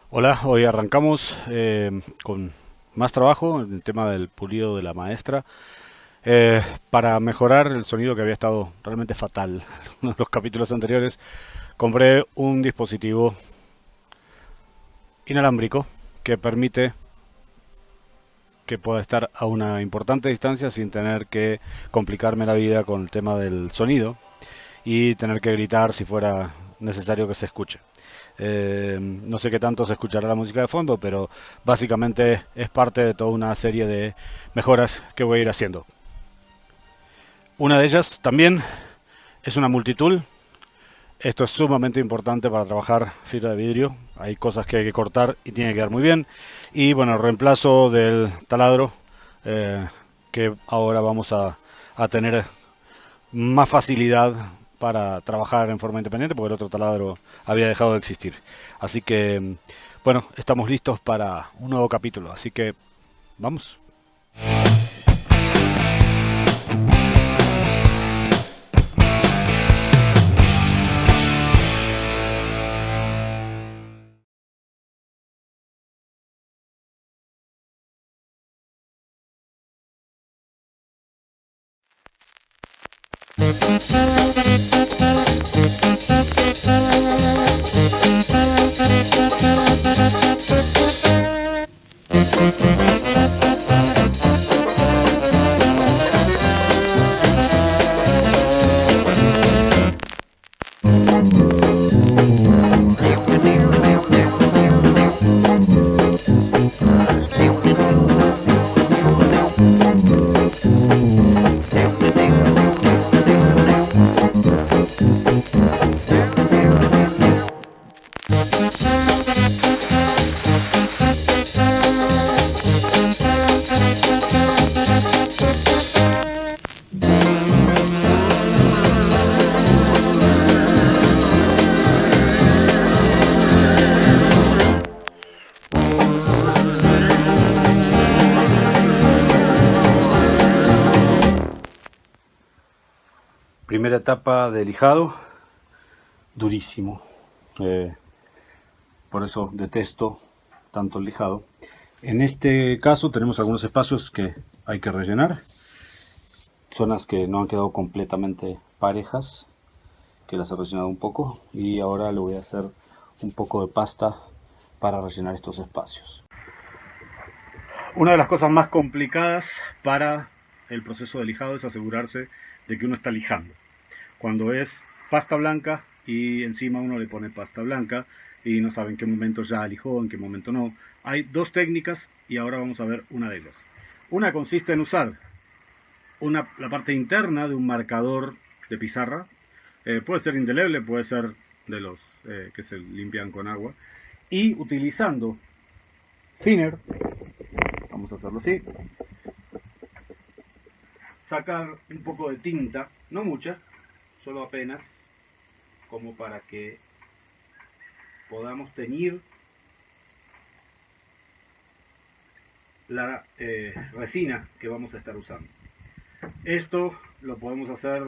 Hola, hoy arrancamos con más trabajo en el tema del pulido de la maestra para mejorar el sonido que había estado realmente fatal en los capítulos anteriores. Compré un dispositivo inalámbrico que permite que pueda estar a una importante distancia sin tener que complicarme la vida con el tema del sonido y tener que gritar si fuera necesario que se escuche. No sé qué tanto se escuchará la música de fondo, pero básicamente es parte de toda una serie de mejoras que voy a ir haciendo. Una de ellas también es una multitool. Esto es sumamente importante para trabajar fibra de vidrio. Hay cosas que hay que cortar y tiene que quedar muy bien. Y bueno, el reemplazo del taladro, eh, que ahora vamos a tener más facilidad para trabajar en forma independiente porque el otro taladro había dejado de existir. Así que, bueno, estamos listos para un nuevo capítulo. Así que, vamos. Primera etapa de lijado, durísimo. Eh, por eso detesto tanto el lijado. En este caso tenemos algunos espacios que hay que rellenar, zonas que no han quedado completamente parejas, que las he rellenado un poco y ahora le voy a hacer un poco de pasta para rellenar estos espacios. Una de las cosas más complicadas para el proceso de lijado es asegurarse de que uno está lijando. Cuando es pasta blanca y encima uno le pone pasta blanca y no sabe en qué momento ya lijó, en qué momento no. Hay dos técnicas y ahora vamos a ver una de ellas. Una consiste en usar la parte interna de un marcador de pizarra. Puede ser indeleble, puede ser de los que se limpian con agua. Y utilizando thinner, vamos a hacerlo así, sacar un poco de tinta, no mucha, solo apenas, como para que podamos teñir la resina que vamos a estar usando. Esto lo podemos hacer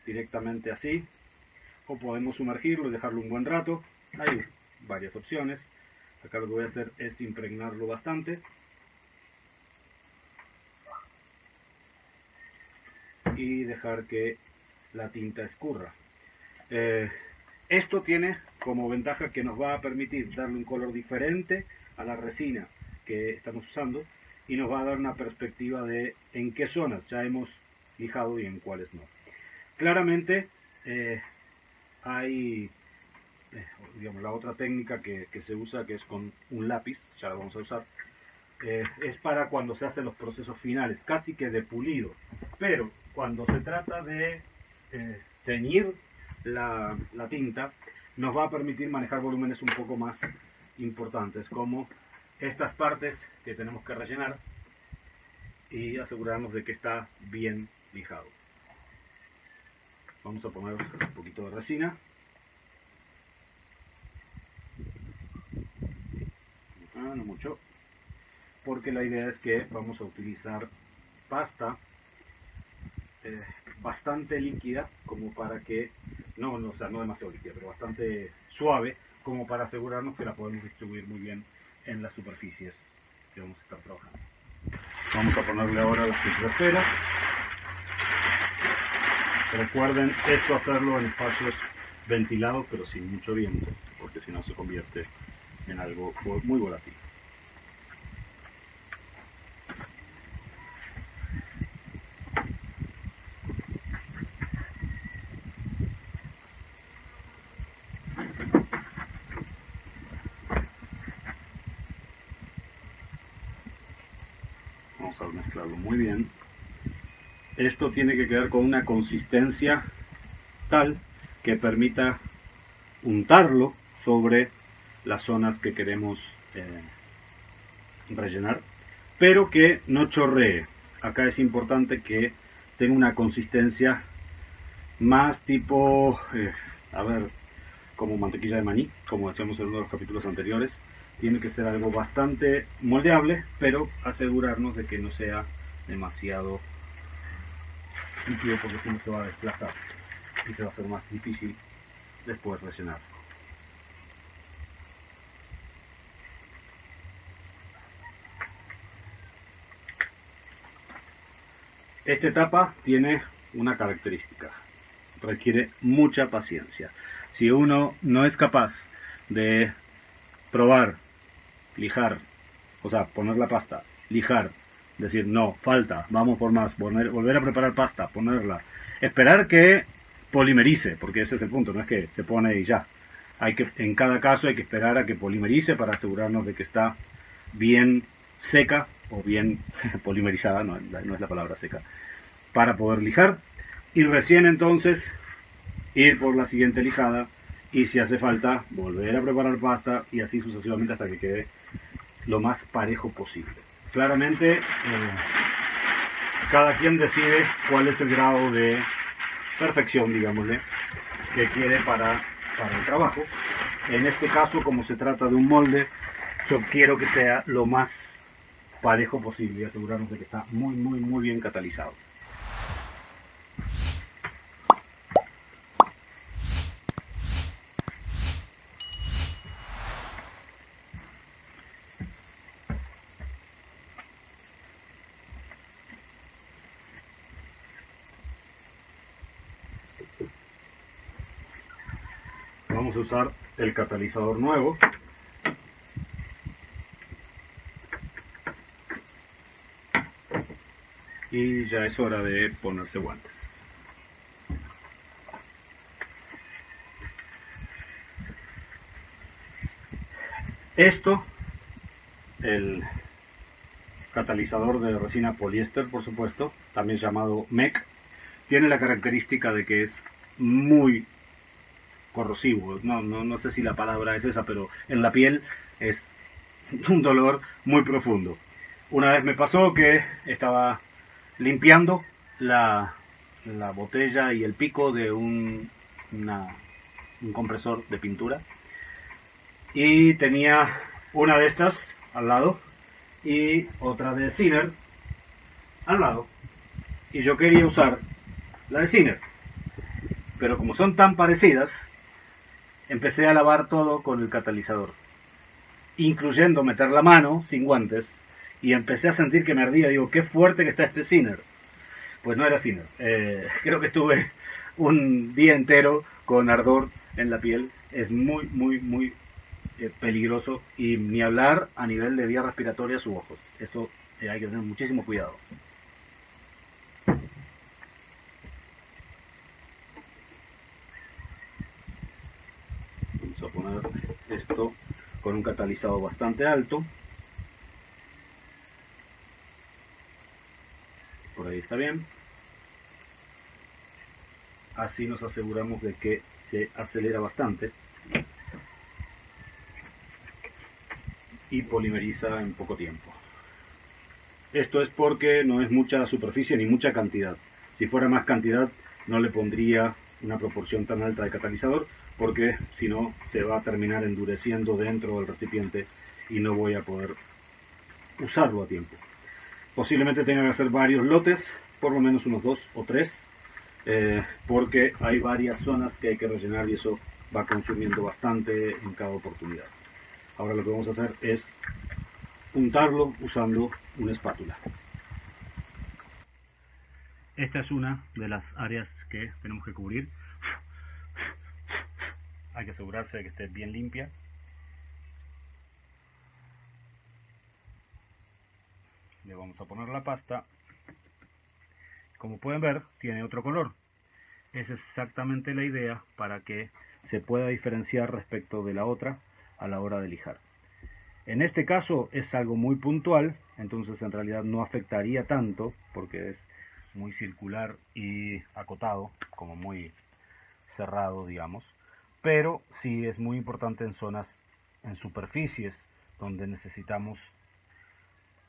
directamente así, o podemos sumergirlo y dejarlo un buen rato. Hay varias opciones. Acá lo que voy a hacer es impregnarlo bastante y dejar que la tinta escurra. Eh, Esto tiene como ventaja que nos va a permitir darle un color diferente a la resina que estamos usando y nos va a dar una perspectiva de en qué zonas ya hemos lijado y en cuáles no. Claramente hay digamos, la otra técnica que se usa, que es con un lápiz, ya la vamos a usar, es para cuando se hacen los procesos finales, casi que de pulido. Pero cuando se trata de teñir la tinta, nos va a permitir manejar volúmenes un poco más importantes, como estas partes que tenemos que rellenar y asegurarnos de que está bien lijado. Vamos a poner un poquito de resina. No mucho, porque la idea es que vamos a utilizar pasta eh, bastante líquida, como para que, no, no, o sea, no demasiado líquida, pero bastante suave, como para asegurarnos que la podemos distribuir muy bien en las superficies que vamos a estar trabajando. Vamos a ponerle ahora las esferas. Recuerden esto hacerlo en espacios ventilados pero sin mucho viento, porque si no se convierte en algo muy volátil. Vamos a mezclarlo muy bien. Esto tiene que quedar con una consistencia tal que permita untarlo sobre las zonas que queremos rellenar, pero que no chorree. Acá es importante que tenga una consistencia más tipo, como mantequilla de maní, como hacemos en uno de los capítulos anteriores. Tiene que ser algo bastante moldeable, pero asegurarnos de que no sea demasiado líquido, porque si no se va a desplazar y se va a hacer más difícil después rellenar. Esta etapa tiene una característica: requiere mucha paciencia. Si uno no es capaz de probar, lijar, o sea, poner la pasta, lijar, decir no, falta, vamos por más, volver a preparar pasta, ponerla, esperar que polimerice, porque ese es el punto, no es que se pone y ya. En cada caso hay que esperar a que polimerice para asegurarnos de que está bien seca o bien polimerizada, no es la palabra seca, para poder lijar, y recién entonces ir por la siguiente lijada, y si hace falta volver a preparar pasta, y así sucesivamente hasta que quede lo más parejo posible. Claramente cada quien decide cuál es el grado de perfección, digámosle, que quiere para el trabajo. En este caso, como se trata de un molde, yo quiero que sea lo más parejo posible y asegurarnos de que está muy bien catalizado. Vamos a usar el catalizador nuevo. Y ya es hora de ponerse guantes. Esto, el catalizador de resina poliéster, por supuesto, también llamado MEC, tiene la característica de que es muy corrosivo. No sé si la palabra es esa, pero en la piel es un dolor muy profundo. Una vez me pasó que estaba limpiando la botella y el pico de un compresor de pintura, y tenía una de estas al lado y otra de Sinner al lado, y yo quería usar la de Sinner, pero como son tan parecidas, empecé a lavar todo con el catalizador, incluyendo meter la mano sin guantes, y empecé a sentir que me ardía. Digo, qué fuerte que está este Sinner. Pues no era Sinner. Creo que estuve un día entero con ardor en la piel. Es muy peligroso, y ni hablar a nivel de vía respiratoria sus ojos. Eso hay que tener muchísimo cuidado. Vamos a poner esto con un catalizador bastante alto. Por ahí está bien. Así nos aseguramos de que se acelera bastante y polimeriza en poco tiempo. Esto es porque no es mucha superficie ni mucha cantidad. Si fuera más cantidad, no le pondría una proporción tan alta de catalizador, porque si no se va a terminar endureciendo dentro del recipiente y no voy a poder usarlo a tiempo. Posiblemente tenga que hacer varios lotes, por lo menos unos 2 o 3, porque hay varias zonas que hay que rellenar y eso va consumiendo bastante en cada oportunidad. Ahora lo que vamos a hacer es untarlo usando una espátula. Esta es una de las áreas que tenemos que cubrir. Hay que asegurarse de que esté bien limpia. Le vamos a poner la pasta. Como pueden ver, tiene otro color. Esa es exactamente la idea para que se pueda diferenciar respecto de la otra a la hora de lijar. En este caso es algo muy puntual, entonces en realidad no afectaría tanto porque es muy circular y acotado, como muy cerrado, digamos. Pero sí es muy importante en zonas, en superficies donde necesitamos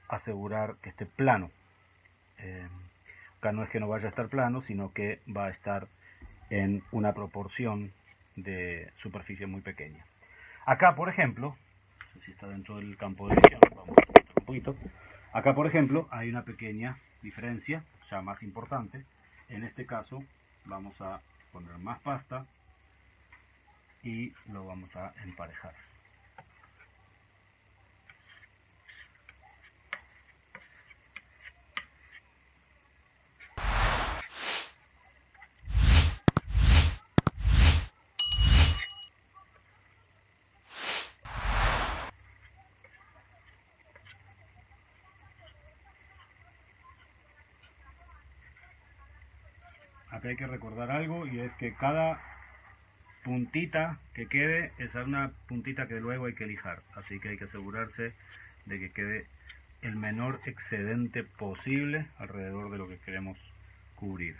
asegurar que esté plano. Acá no es que no vaya a estar plano, sino que va a estar en una proporción de superficie muy pequeña. Acá, por ejemplo, no sé si está dentro del campo de visión, vamos a mostrar un poquito. Acá, por ejemplo, hay una pequeña diferencia, ya más importante. En este caso, vamos a poner más pasta y lo vamos a emparejar. Acá hay que recordar algo, y es que cada puntita que quede es una puntita que luego hay que lijar, así que hay que asegurarse de que quede el menor excedente posible alrededor de lo que queremos cubrir,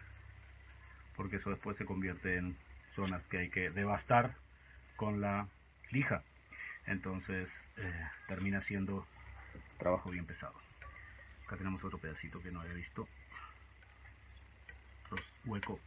porque eso después se convierte en zonas que hay que devastar con la lija, entonces termina siendo trabajo bien pesado. Acá tenemos otro pedacito que no había visto, otro hueco.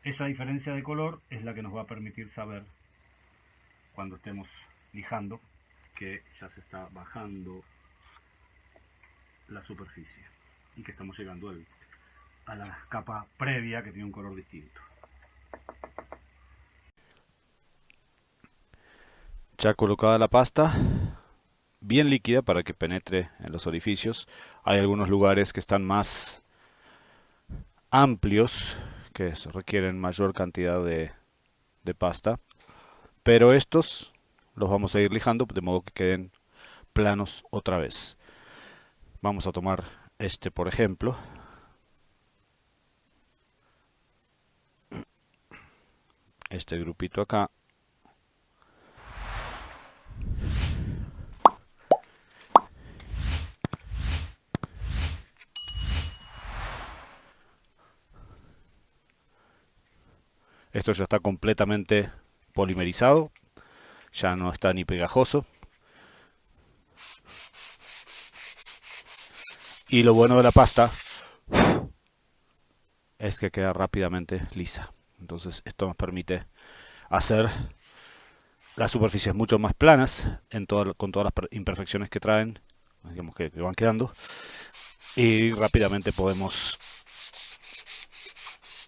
Esa diferencia de color es la que nos va a permitir saber, cuando estemos lijando, que ya se está bajando la superficie y que estamos llegando a la capa previa, que tiene un color distinto. Ya colocada la pasta, bien líquida para que penetre en los orificios. Hay algunos lugares que están más amplios, que requieren mayor cantidad de pasta, pero estos los vamos a ir lijando de modo que queden planos otra vez. Vamos a tomar este, por ejemplo. Este grupito acá. Esto ya está completamente polimerizado, ya no está ni pegajoso. Y lo bueno de la pasta es que queda rápidamente lisa. Entonces esto nos permite hacer las superficies mucho más planas con todas las imperfecciones que traen, digamos que van quedando. Y rápidamente podemos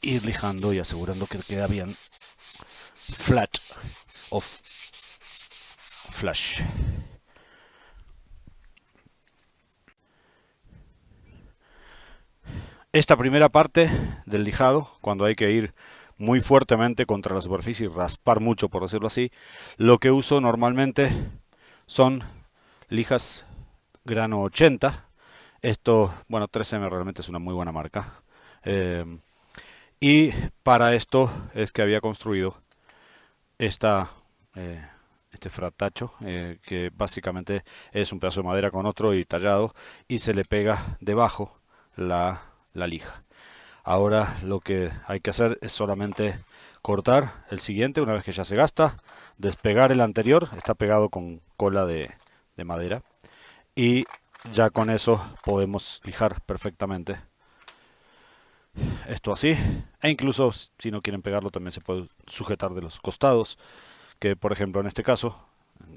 ir lijando y asegurando que queda bien flat o flush. Esta primera parte del lijado, cuando hay que ir muy fuertemente contra la superficie y raspar mucho, por decirlo así, lo que uso normalmente son lijas grano 80. Esto, bueno, 3M realmente es una muy buena marca. Y para esto es que había construido este fratacho, que básicamente es un pedazo de madera con otro y tallado, y se le pega debajo la lija. Ahora lo que hay que hacer es solamente cortar el siguiente una vez que ya se gasta, despegar el anterior, está pegado con cola de madera, y ya con eso podemos lijar perfectamente esto así, e incluso si no quieren pegarlo también se puede sujetar de los costados, que por ejemplo en este caso,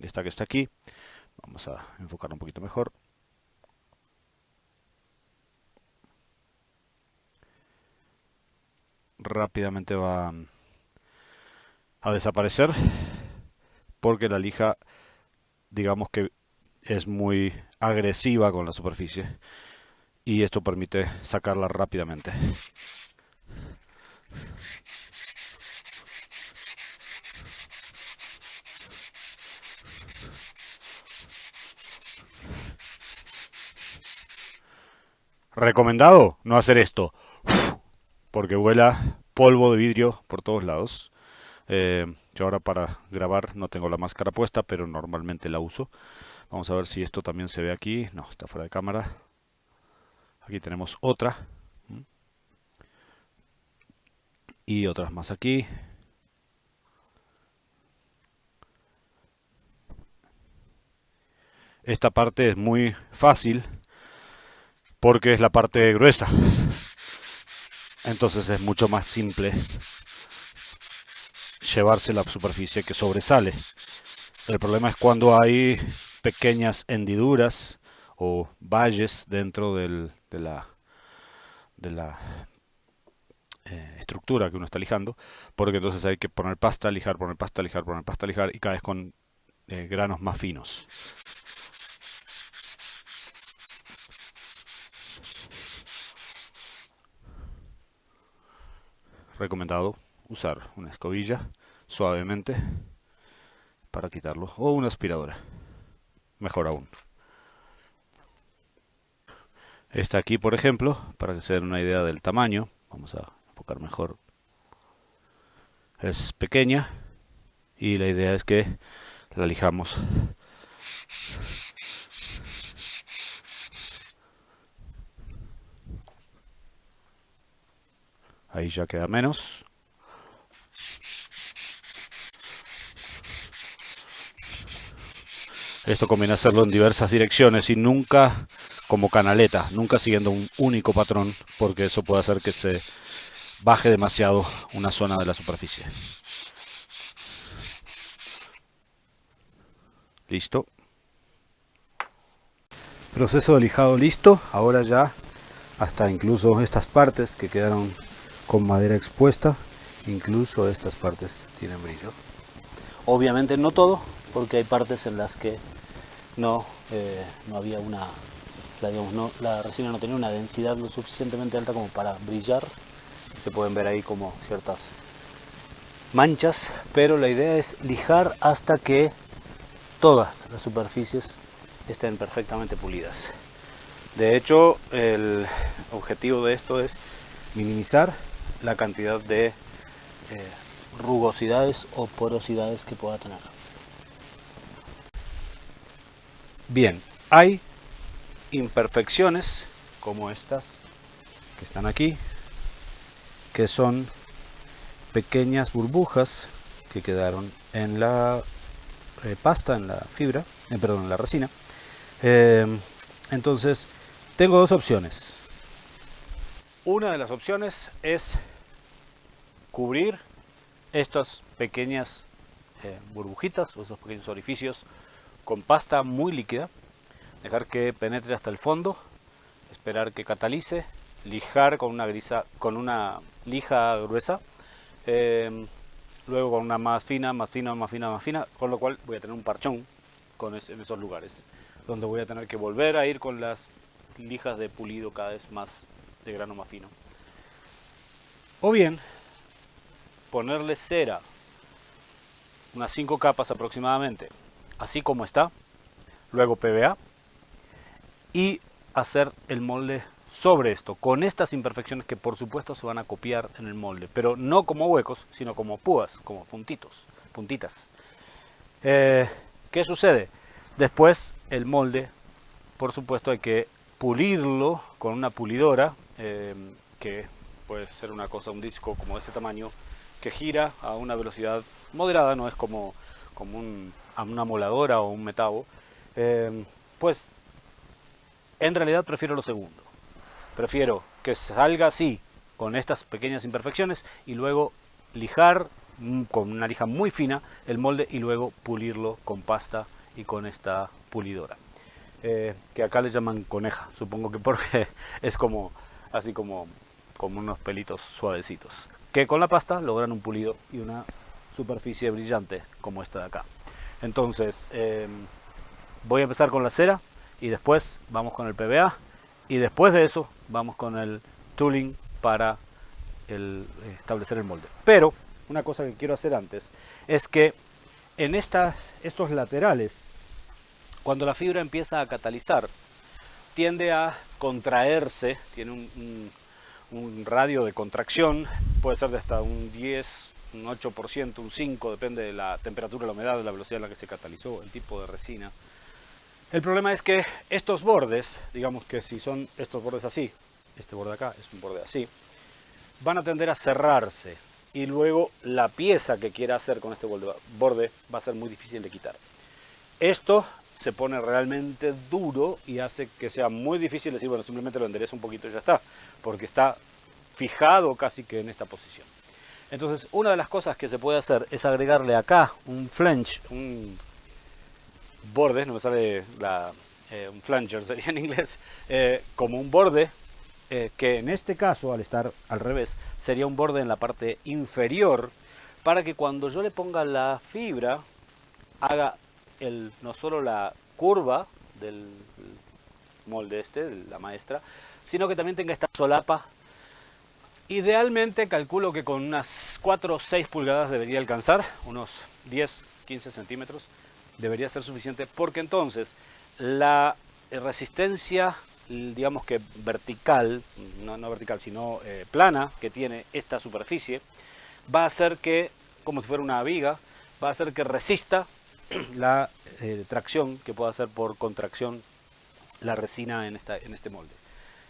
esta que está aquí, vamos a enfocarlo un poquito mejor. Rápidamente va a desaparecer porque la lija, digamos que es muy agresiva con la superficie y esto permite sacarla rápidamente. Recomendado no hacer esto porque vuela polvo de vidrio por todos lados. Yo ahora para grabar no tengo la máscara puesta, pero normalmente la uso. Vamos a ver si esto también se ve aquí. No, está fuera de cámara. Aquí tenemos otra. Y otras más aquí. Esta parte es muy fácil porque es la parte gruesa. Entonces es mucho más simple llevarse la superficie que sobresale. El problema es cuando hay pequeñas hendiduras o valles dentro de la estructura que uno está lijando, porque entonces hay que poner pasta, lijar, poner pasta, lijar, poner pasta, lijar y cada vez con granos más finos. Recomendado usar una escobilla suavemente para quitarlo o una aspiradora, mejor aún. Esta aquí, por ejemplo, para que se den una idea del tamaño, vamos a enfocar mejor, es pequeña y la idea es que la lijamos ahí, ya queda menos. Esto conviene hacerlo en diversas direcciones y nunca como canaleta, nunca siguiendo un único patrón, porque eso puede hacer que se baje demasiado una zona de la superficie. Listo. Proceso de lijado listo. Ahora ya hasta incluso estas partes que quedaron con madera expuesta, incluso estas partes tienen brillo. Obviamente no todo, porque hay partes en las que no había la resina no tenía una densidad lo suficientemente alta como para brillar. Se pueden ver ahí como ciertas manchas, pero la idea es lijar hasta que todas las superficies estén perfectamente pulidas. De hecho, el objetivo de esto es minimizar la cantidad de rugosidades o porosidades que pueda tener. Bien, hay imperfecciones como estas que están aquí, que son pequeñas burbujas que quedaron en la pasta, en la fibra, perdón, en la resina. Entonces, tengo dos opciones. Una de las opciones es cubrir estas pequeñas burbujitas o esos pequeños orificios con pasta muy líquida, dejar que penetre hasta el fondo, esperar que catalice, lijar con una lija gruesa, luego con una más fina, más fina, más fina, más fina, con lo cual voy a tener un parchón en esos lugares, donde voy a tener que volver a ir con las lijas de pulido cada vez más de grano más fino. O bien, ponerle cera, unas 5 capas aproximadamente, así como está, luego PVA y hacer el molde sobre esto, con estas imperfecciones que por supuesto se van a copiar en el molde, pero no como huecos, sino como púas, como puntitas. ¿Qué sucede? Después el molde, por supuesto, hay que pulirlo con una pulidora, que puede ser una cosa, un disco como de este tamaño, que gira a una velocidad moderada, no es como una moladora o un metabo. Pues en realidad prefiero lo segundo. Prefiero que salga así con estas pequeñas imperfecciones y luego lijar con una lija muy fina el molde y luego pulirlo con pasta y con esta pulidora. Que acá le llaman coneja, supongo que porque es como así como unos pelitos suavecitos, que con la pasta logran un pulido y una superficie brillante como esta de acá. Entonces voy a empezar con la cera y después vamos con el PVA y después de eso vamos con el tooling para establecer el molde. Pero una cosa que quiero hacer antes es que en estos laterales, cuando la fibra empieza a catalizar, tiende a contraerse, tiene un radio de contracción, puede ser de hasta un 10, un 8%, un 5%, depende de la temperatura, la humedad, la velocidad en la que se catalizó, el tipo de resina. El problema es que estos bordes, digamos que si son estos bordes así, este borde acá es un borde así, van a tender a cerrarse y luego la pieza que quiera hacer con este borde va a ser muy difícil de quitar. Esto se pone realmente duro y hace que sea muy difícil decir, bueno, simplemente lo enderezo un poquito y ya está, porque está fijado casi que en esta posición. Entonces, una de las cosas que se puede hacer es agregarle acá un flange, un borde, no me sale un flanger sería en inglés, como un borde, que en este caso, al estar al revés, sería un borde en la parte inferior, para que cuando yo le ponga la fibra, haga no solo la curva del molde de la maestra, sino que también tenga esta solapa. Idealmente calculo que con unas 4 o 6 pulgadas debería alcanzar, unos 10, 15 centímetros debería ser suficiente, porque entonces la resistencia, digamos que vertical, no vertical, sino plana, que tiene esta superficie, va a hacer que, como si fuera una viga, va a hacer que resista la tracción que pueda hacer por contracción la resina en este molde.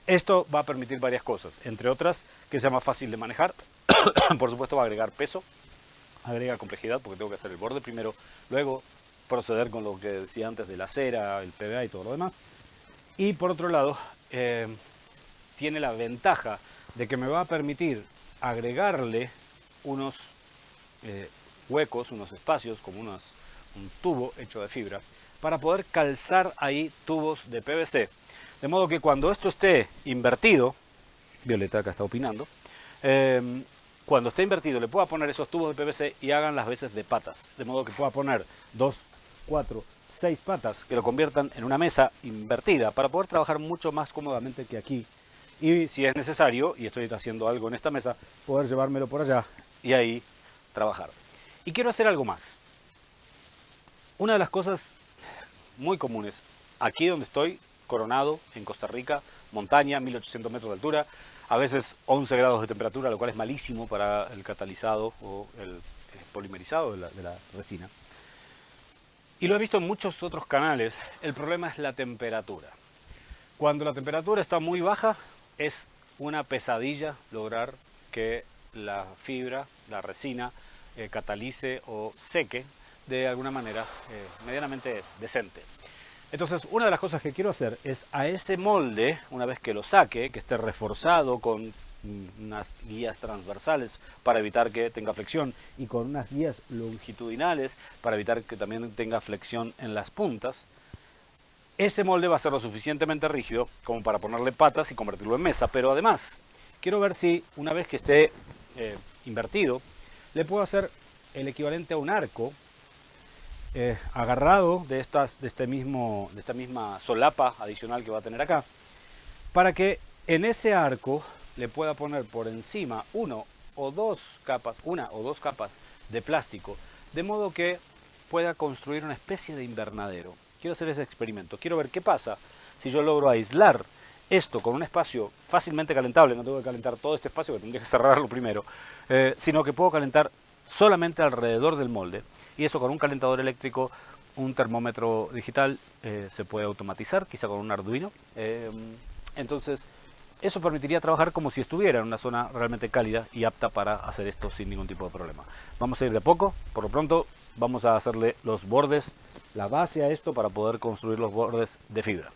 Esto va a permitir varias cosas, entre otras que sea más fácil de manejar. Por supuesto va a agregar peso, agrega complejidad porque tengo que hacer el borde primero, luego proceder con lo que decía antes de la cera, el PVA y todo lo demás. Y por otro lado, tiene la ventaja de que me va a permitir agregarle unos huecos, unos espacios, como un tubo hecho de fibra, para poder calzar ahí tubos de PVC. De modo que cuando esto esté invertido, Violeta acá está opinando, cuando esté invertido le pueda poner esos tubos de PVC y hagan las veces de patas. De modo que pueda poner 2, 4, 6 patas que lo conviertan en una mesa invertida para poder trabajar mucho más cómodamente que aquí. Y si es necesario, y estoy haciendo algo en esta mesa, poder llevármelo por allá y ahí trabajar. Y quiero hacer algo más. Una de las cosas muy comunes, aquí donde estoy, Coronado, en Costa Rica, montaña, 1800 metros de altura, a veces 11 grados de temperatura, lo cual es malísimo para el catalizado o el polimerizado de la resina. Y lo he visto en muchos otros canales, el problema es la temperatura. Cuando la temperatura está muy baja, es una pesadilla lograr que la fibra, la resina, catalice o seque de alguna manera medianamente decente. Entonces, una de las cosas que quiero hacer es a ese molde, una vez que lo saque, que esté reforzado con unas guías transversales para evitar que tenga flexión y con unas guías longitudinales para evitar que también tenga flexión en las puntas, ese molde va a ser lo suficientemente rígido como para ponerle patas y convertirlo en mesa. Pero además, quiero ver si una vez que esté invertido, le puedo hacer el equivalente a un arco agarrado de esta misma solapa adicional que va a tener acá, para que en ese arco le pueda poner por encima una o dos capas de plástico, de modo que pueda construir una especie de invernadero. Quiero hacer ese experimento, quiero ver qué pasa si yo logro aislar esto con un espacio fácilmente calentable. No tengo que calentar todo este espacio, que tendría que cerrarlo primero, sino que puedo calentar solamente alrededor del molde, y eso con un calentador eléctrico, un termómetro digital, se puede automatizar, quizá con un Arduino. Entonces eso permitiría trabajar como si estuviera en una zona realmente cálida y apta para hacer esto sin ningún tipo de problema. Vamos a ir de a poco. Por lo pronto vamos a hacerle los bordes, la base a esto para poder construir los bordes de fibra.